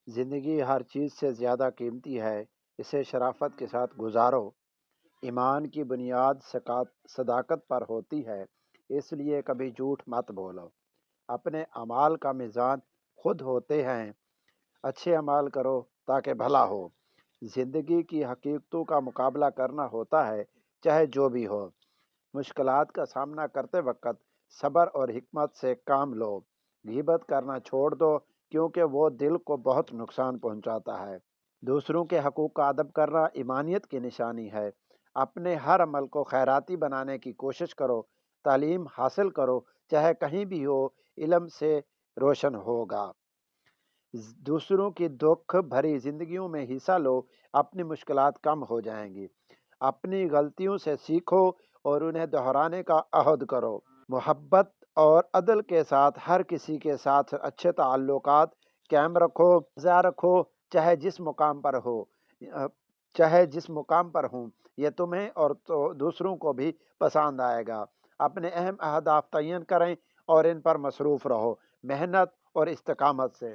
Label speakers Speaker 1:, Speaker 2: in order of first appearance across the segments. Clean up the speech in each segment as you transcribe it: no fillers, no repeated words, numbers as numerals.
Speaker 1: زندگی ہر چیز سے زیادہ قیمتی ہے، اسے شرافت کے ساتھ گزارو۔ ایمان کی بنیاد صداقت پر ہوتی ہے، اس لیے کبھی جھوٹ مت بولو۔ اپنے اعمال کا میزان خود ہوتے ہیں، اچھے اعمال کرو تاکہ بھلا ہو۔ زندگی کی حقیقتوں کا مقابلہ کرنا ہوتا ہے، چاہے جو بھی ہو۔ مشکلات کا سامنا کرتے وقت صبر اور حکمت سے کام لو۔ غیبت کرنا چھوڑ دو کیونکہ وہ دل کو بہت نقصان پہنچاتا ہے۔ دوسروں کے حقوق کا ادب کرنا ایمانیت کی نشانی ہے۔ اپنے ہر عمل کو خیراتی بنانے کی کوشش کرو۔ تعلیم حاصل کرو، چاہے کہیں بھی ہو، علم سے روشن ہوگا۔ دوسروں کی دکھ بھری زندگیوں میں حصہ لو، اپنی مشکلات کم ہو جائیں گی۔ اپنی غلطیوں سے سیکھو اور انہیں دہرانے کا عہد کرو۔ محبت اور عدل کے ساتھ ہر کسی کے ساتھ اچھے تعلقات قائم رکھو۔ مزہ رکھو، چاہے جس مقام پر ہو چاہے جس مقام پر ہوں، یہ تمہیں اور دوسروں کو بھی پسند آئے گا۔ اپنے اہم اہداف تعین کریں اور ان پر مصروف رہو، محنت اور استقامت سے۔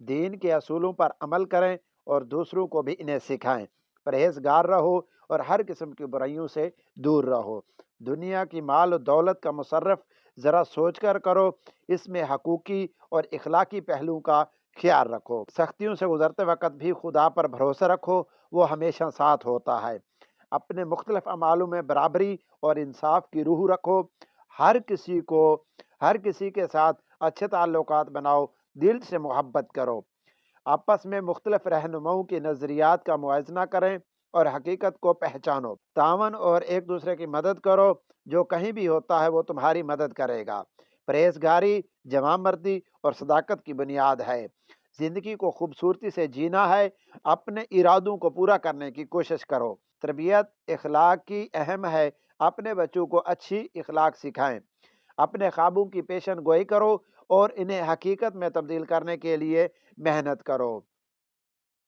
Speaker 1: دین کے اصولوں پر عمل کریں اور دوسروں کو بھی انہیں سکھائیں۔ پرہیزگار رہو اور ہر قسم کی برائیوں سے دور رہو۔ دنیا کی مال و دولت کا مصرف ذرا سوچ کر کرو، اس میں حقوقی اور اخلاقی پہلوؤں کا خیال رکھو۔ سختیوں سے گزرتے وقت بھی خدا پر بھروسہ رکھو، وہ ہمیشہ ساتھ ہوتا ہے۔ اپنے مختلف اعمالوں میں برابری اور انصاف کی روح رکھو۔ ہر کسی کے ساتھ اچھے تعلقات بناؤ، دل سے محبت کرو۔ آپس میں مختلف رہنماؤں کے نظریات کا موازنہ کریں اور حقیقت کو پہچانو۔ تعاون اور ایک دوسرے کی مدد کرو، جو کہیں بھی ہوتا ہے وہ تمہاری مدد کرے گا۔ پرہیزگاری جوان مردی اور صداقت کی بنیاد ہے۔ زندگی کو خوبصورتی سے جینا ہے، اپنے ارادوں کو پورا کرنے کی کوشش کرو۔ تربیت اخلاق کی اہم ہے، اپنے بچوں کو اچھی اخلاق سکھائیں۔ اپنے خوابوں کی پیشن گوئی کرو اور انہیں حقیقت میں تبدیل کرنے کے لیے محنت کرو۔